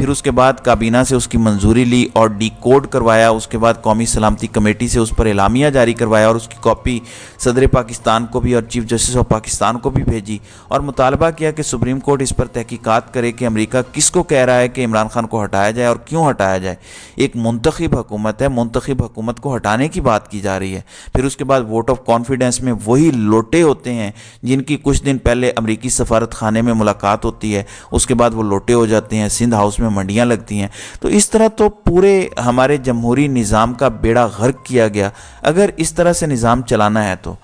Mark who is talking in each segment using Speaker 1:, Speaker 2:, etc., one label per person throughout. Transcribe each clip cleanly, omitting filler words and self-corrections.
Speaker 1: پھر اس کے بعد کابینہ سے اس کی منظوری لی اور ڈی کوڈ کروایا، اس کے بعد قومی سلامتی کمیٹی سے اس پر اعلامیہ جاری کروایا اور اس کی کاپی صدر پاکستان کو بھی اور چیف جسٹس آف پاکستان کو بھی بھیجی اور مطالبہ کیا کہ سپریم کورٹ اس پر تحقیقات کرے کہ امریکہ کس کو کہہ رہا ہے کہ عمران خان کو ہٹایا جائے اور کیوں ہٹایا جائے۔ ایک منتخب حکومت ہے، منتخب حکومت کو ہٹانے کی بات کی جا رہی ہے۔ پھر اس کے بعد ووٹ آف کانفیڈنس میں وہی لوٹے ہوتے ہیں جن کی کچھ دن پہلے امریکی سفارت خانے میں ملاقات ہوتی ہے، اس کے بعد وہ لوٹے ہو جاتے ہیں، سندھ ہاؤس میں منڈیاں لگتی ہیں۔ تو اس طرح تو پورے ہمارے جمہوری نظام کا بیڑا غرق کیا گیا اگر اس طرح سے نظام چلانا ہے تو۔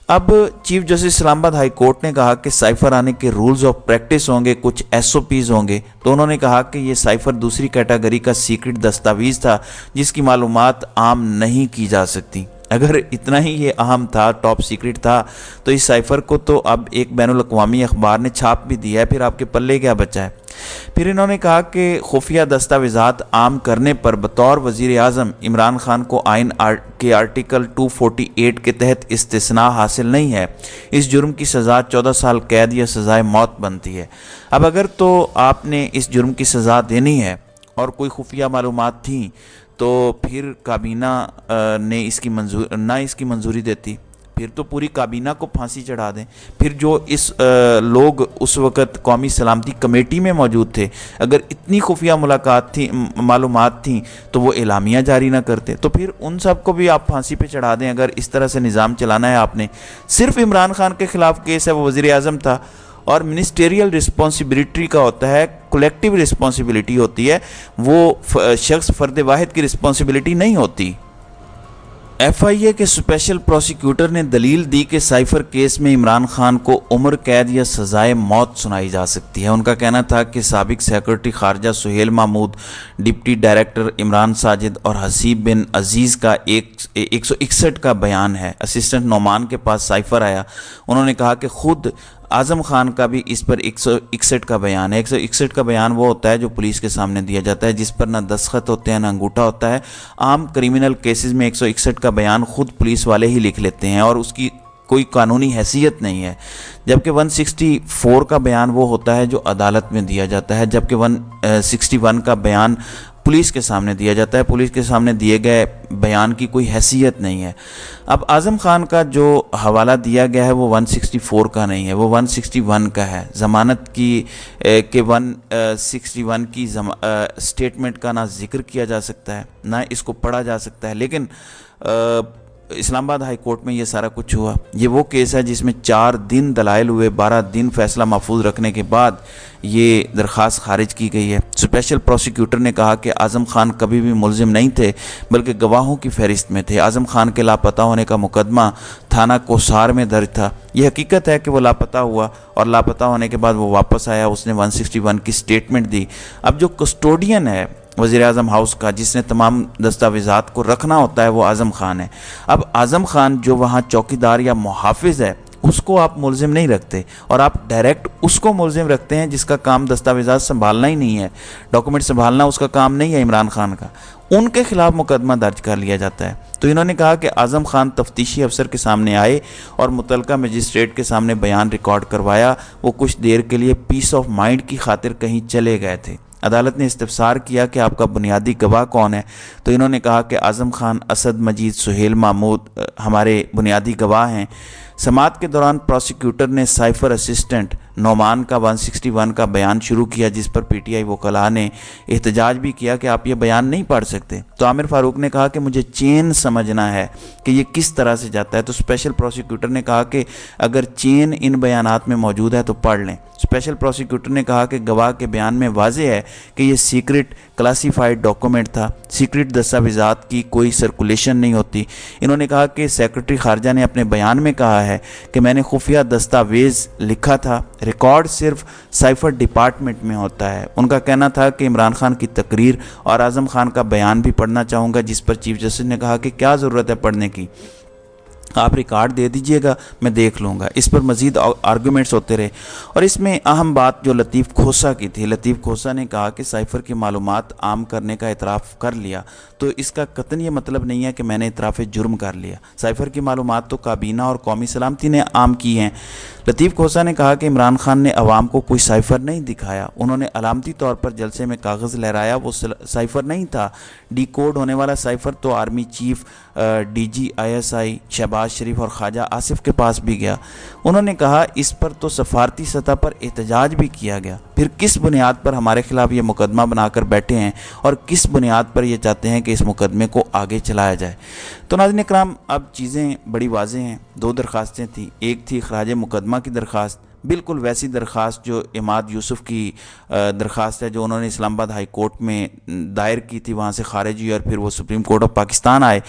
Speaker 1: اب چیف جسٹس اسلام آباد ہائی کورٹ نے کہا کہ سائفر آنے کے رولز آف پریکٹس ہوں گے، کچھ ایس او پیز ہوں گے، تو انہوں نے کہا کہ یہ سائفر دوسری کیٹیگری کا سیکرٹ دستاویز تھا جس کی معلومات عام نہیں کی جا سکتی۔ اگر اتنا ہی یہ اہم تھا، ٹاپ سیکرٹ تھا، تو اس سائفر کو تو اب ایک بین الاقوامی اخبار نے چھاپ بھی دیا ہے، پھر آپ کے پلے کیا بچا ہے۔ پھر انہوں نے کہا کہ خفیہ دستاویزات عام کرنے پر بطور وزیر اعظم عمران خان کو آئین کے آرٹیکل 248 کے تحت استثناء حاصل نہیں ہے، اس جرم کی سزا 14 سال قید یا سزائے موت بنتی ہے۔ اب اگر تو آپ نے اس جرم کی سزا دینی ہے اور کوئی خفیہ معلومات تھیں تو پھر کابینہ نے اس کی منظوری دیتی، پھر تو پوری کابینہ کو پھانسی چڑھا دیں۔ پھر جو لوگ اس وقت قومی سلامتی کمیٹی میں موجود تھے، اگر اتنی خفیہ معلومات تھیں تو وہ اعلامیہ جاری نہ کرتے، تو پھر ان سب کو بھی آپ پھانسی پہ چڑھا دیں۔ اگر اس طرح سے نظام چلانا ہے آپ نے، صرف عمران خان کے خلاف کیس ہے، وہ وزیر اعظم تھا، اور منسٹریل رسپانسبلٹی کا ہوتا ہے، کولیکٹیو رسپانسبلٹی ہوتی ہے، وہ شخص فرد واحد کی رسپانسبلٹی نہیں ہوتی۔ ایف آئی اے کے اسپیشل پروسیکیوٹر نے دلیل دی کہ سائفر کیس میں عمران خان کو عمر قید یا سزائے موت سنائی جا سکتی ہے۔ ان کا کہنا تھا کہ سابق سیکرٹری خارجہ سہیل محمود، ڈپٹی ڈائریکٹر عمران ساجد اور حسیب بن عزیز کا 161 کا بیان ہے۔ اسسٹنٹ نعمان کے پاس سائفر آیا، انہوں نے کہا کہ خود اعظم خان کا بھی اس پر 161 کا بیان ہے۔ 161 کا بیان وہ ہوتا ہے جو پولیس کے سامنے دیا جاتا ہے، جس پر نہ دستخط ہوتے ہیں نہ انگوٹھا ہوتا ہے۔ عام کریمنل کیسز میں 161 کا بیان خود پولیس والے ہی لکھ لیتے ہیں اور اس کی کوئی قانونی حیثیت نہیں ہے، جبکہ 164 کا بیان وہ ہوتا ہے جو عدالت میں دیا جاتا ہے، جبکہ 161 کا بیان پولیس کے سامنے دیا جاتا ہے۔ پولیس کے سامنے دیے گئے بیان کی کوئی حیثیت نہیں ہے۔ اب اعظم خان کا جو حوالہ دیا گیا ہے وہ 164 کا نہیں ہے، وہ 161 کا ہے۔ ضمانت کی کہ 161 کی سٹیٹمنٹ کا نہ ذکر کیا جا سکتا ہے نہ اس کو پڑھا جا سکتا ہے، لیکن اسلام آباد ہائی کورٹ میں یہ سارا کچھ ہوا۔ یہ وہ کیس ہے جس میں 4 دن دلائل ہوئے، 12 دن فیصلہ محفوظ رکھنے کے بعد یہ درخواست خارج کی گئی ہے۔ اسپیشل پروسیکیوٹر نے کہا کہ اعظم خان کبھی بھی ملزم نہیں تھے بلکہ گواہوں کی فہرست میں تھے۔ اعظم خان کے لاپتہ ہونے کا مقدمہ تھانہ کوسار میں درج تھا۔ یہ حقیقت ہے کہ وہ لاپتہ ہوا اور لاپتہ ہونے کے بعد وہ واپس آیا، اس نے 161 کی سٹیٹمنٹ دی۔ اب جو کسٹوڈین ہے وزیر اعظم ہاؤس کا، جس نے تمام دستاویزات کو رکھنا ہوتا ہے، وہ اعظم خان ہے۔ اب اعظم خان جو وہاں چوکیدار یا محافظ ہے، اس کو آپ ملزم نہیں رکھتے اور آپ ڈائریکٹ اس کو ملزم رکھتے ہیں جس کا کام دستاویزات سنبھالنا ہی نہیں ہے، ڈاکومنٹ سنبھالنا اس کا کام نہیں ہے عمران خان کا، ان کے خلاف مقدمہ درج کر لیا جاتا ہے۔ تو انہوں نے کہا کہ اعظم خان تفتیشی افسر کے سامنے آئے اور متعلقہ مجسٹریٹ کے سامنے بیان ریکارڈ کروایا، وہ کچھ دیر کے لیے پیس آف مائنڈ کی خاطر کہیں چلے گئے تھے۔ عدالت نے استفسار کیا کہ آپ کا بنیادی گواہ کون ہے، تو انہوں نے کہا کہ اعظم خان، اسد مجید، سہیل محمود ہمارے بنیادی گواہ ہیں۔ سماعت کے دوران پروسیکیوٹر نے سائفر اسسٹنٹ نعمان کا 161 کا بیان شروع کیا، جس پر پی ٹی آئی وکلاء نے احتجاج بھی کیا کہ آپ یہ بیان نہیں پڑھ سکتے۔ تو عامر فاروق نے کہا کہ مجھے چین سمجھنا ہے کہ یہ کس طرح سے جاتا ہے۔ تو اسپیشل پروسیکیوٹر نے کہا کہ اگر چین ان بیانات میں موجود ہے تو پڑھ لیں۔ اسپیشل پروسیکیوٹر نے کہا کہ گواہ کے بیان میں واضح ہے کہ یہ سیکرٹ کلاسیفائڈ ڈاکومنٹ تھا، سیکرٹ دستاویزات کی کوئی سرکولیشن نہیں ہوتی۔ انہوں نے کہا کہ سیکرٹری خارجہ نے اپنے بیان میں کہا ہے کہ میں نے خفیہ دستاویز لکھا تھا، ریکارڈ صرف سائفر ڈپارٹمنٹ میں ہوتا ہے۔ ان کا کہنا تھا کہ عمران خان کی تقریر اور اعظم خان کا بیان بھی پڑھنا چاہوں گا، جس پر چیف جسٹس نے کہا کہ کیا ضرورت ہے پڑھنے کی، آپ ریکارڈ دے دیجئے گا، میں دیکھ لوں گا۔ اس پر مزید آرگومنٹس ہوتے رہے اور اس میں اہم بات جو لطیف کھوسہ کی تھی، لطیف کھوسہ نے کہا کہ سائفر کی معلومات عام کرنے کا اعتراف کر لیا، تو اس کا قطعاً یہ مطلب نہیں ہے کہ میں نے اعتراف جرم کر لیا۔ سائفر کی معلومات تو کابینہ اور قومی سلامتی نے عام کی ہیں، لطیف کھوسہ نے کہا کہ عمران خان نے عوام کو کوئی سائفر نہیں دکھایا، انہوں نے علامتی طور پر جلسے میں کاغذ لہرایا، وہ سائفر نہیں تھا۔ ڈی کوڈ ہونے والا سائفر تو army chief DG ISI Shehbaz Sharif اور خواجہ آصف کے پاس بھی گیا۔ انہوں نے کہا اس پر تو سفارتی سطح پر احتجاج بھی کیا گیا، پھر کس بنیاد پر ہمارے خلاف یہ مقدمہ بنا کر بیٹھے ہیں اور کس بنیاد پر یہ چاہتے ہیں کہ اس مقدمے کو آگے چلایا جائے؟ تو ناظرین کرام، اب چیزیں بڑی واضح ہیں۔ دو درخواستیں تھیں، ایک تھی اخراج مقدمہ کی درخواست، بالکل ویسی درخواست جو عماد یوسف کی درخواست ہے جو انہوں نے اسلام آباد ہائی کورٹ میں دائر کی تھی، وہاں سے خارج ہوئی اور پھر وہ سپریم کورٹ آف پاکستان آئے۔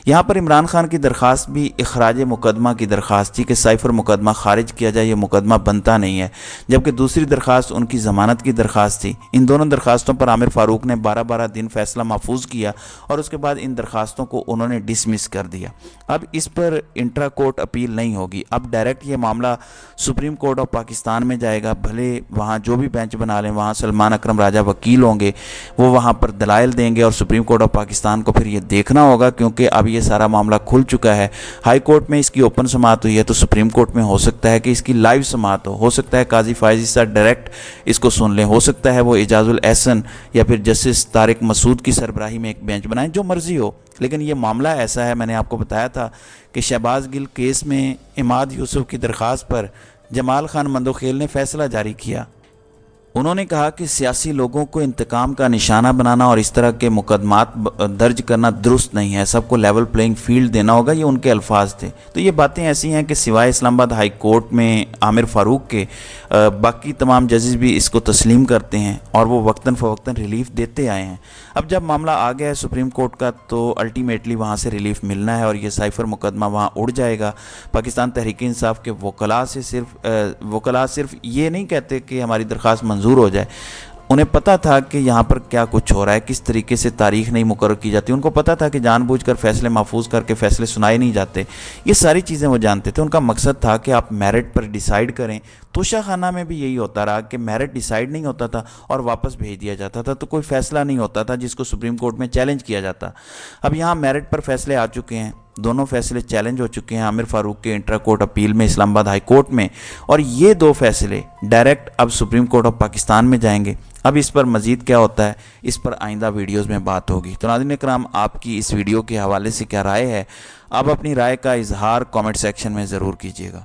Speaker 1: یہاں پر عمران خان کی درخواست بھی اخراج مقدمہ کی درخواست تھی کہ سائفر مقدمہ خارج کیا جائے، یہ مقدمہ بنتا نہیں ہے، جبکہ دوسری درخواست ان کی ضمانت کی درخواست تھی۔ ان دونوں درخواستوں پر عامر فاروق نے 12 دن فیصلہ محفوظ کیا اور اس کے بعد ان درخواستوں کو انہوں نے ڈسمس کر دیا۔ اب اس پر انٹرا کورٹ اپیل نہیں ہوگی، اب ڈائریکٹ یہ معاملہ سپریم کورٹ آف پاکستان میں جائے گا۔ بھلے وہاں جو بھی بینچ بنا لیں، وہاں سلمان اکرم راجہ وکیل ہوں گے، وہ وہاں پر دلائل دیں گے اور سپریم کورٹ آف پاکستان کو پھر یہ دیکھنا ہوگا، کیونکہ اب یہ سارا معاملہ کھل چکا ہے۔ ہائی کورٹ میں اس کی اوپن سماعت ہوئی ہے، تو سپریم کورٹ میں ہو سکتا ہے کہ اس کی لائیو سماعت ہو سکتا ہے قاضی فائزی صاحب ڈائریکٹ اس کو سن لیں، ہو سکتا ہے وہ اعجاز الاحسن یا پھر جسٹس طارق مسعود کی سربراہی میں ایک بینچ بنائیں، جو مرضی ہو۔ لیکن یہ معاملہ ایسا ہے، میں نے آپ کو بتایا تھا کہ شہباز گل کیس میں عماد یوسف کی درخواست پر جمال خان مندوخیل نے فیصلہ جاری کیا۔ انہوں نے کہا کہ سیاسی لوگوں کو انتقام کا نشانہ بنانا اور اس طرح کے مقدمات درج کرنا درست نہیں ہے، سب کو لیول پلینگ فیلڈ دینا ہوگا، یہ ان کے الفاظ تھے۔ تو یہ باتیں ایسی ہیں کہ سوائے اسلام آباد ہائی کورٹ میں عامر فاروق کے باقی تمام ججز بھی اس کو تسلیم کرتے ہیں اور وہ وقتاً فوقتاً ریلیف دیتے آئے ہیں۔ اب جب معاملہ آ گیا ہے سپریم کورٹ کا، تو الٹیمیٹلی وہاں سے ریلیف ملنا ہے اور یہ سائفر مقدمہ وہاں اڑ جائے گا۔ پاکستان تحریک انصاف کے وکلاء صرف یہ نہیں کہتے کہ ہماری درخواست منظور ہو جائے، انہیں پتا تھا کہ یہاں پر کیا کچھ ہو رہا ہے، کس طریقے سے تاریخ نہیں مقرر کی جاتی، ان کو پتا تھا کہ جان بوجھ کر فیصلے محفوظ کر کے فیصلے سنائے نہیں جاتے، یہ ساری چیزیں وہ جانتے تھے۔ ان کا مقصد تھا کہ آپ میرٹ پر ڈیسائیڈ کریں۔ توشہ خانہ میں بھی یہی ہوتا رہا کہ میرٹ ڈیسائیڈ نہیں ہوتا تھا اور واپس بھیج دیا جاتا تھا، تو کوئی فیصلہ نہیں ہوتا تھا جس کو سپریم کورٹ میں چیلنج کیا جاتا۔ اب یہاں میرٹ پر فیصلے آ چکے ہیں، دونوں فیصلے چیلنج ہو چکے ہیں عامر فاروق کے انٹرا کورٹ اپیل میں اسلام آباد ہائی کورٹ میں، اور یہ دو فیصلے ڈائریکٹ اب سپریم کورٹ آف پاکستان میں جائیں گے۔ اب اس پر مزید کیا ہوتا ہے، اس پر آئندہ ویڈیوز میں بات ہوگی۔ تو ناظرین کرام، آپ کی اس ویڈیو کے حوالے سے کیا رائے ہے؟ آپ اپنی رائے کا اظہار کامنٹ سیکشن میں ضرور کیجیے گا۔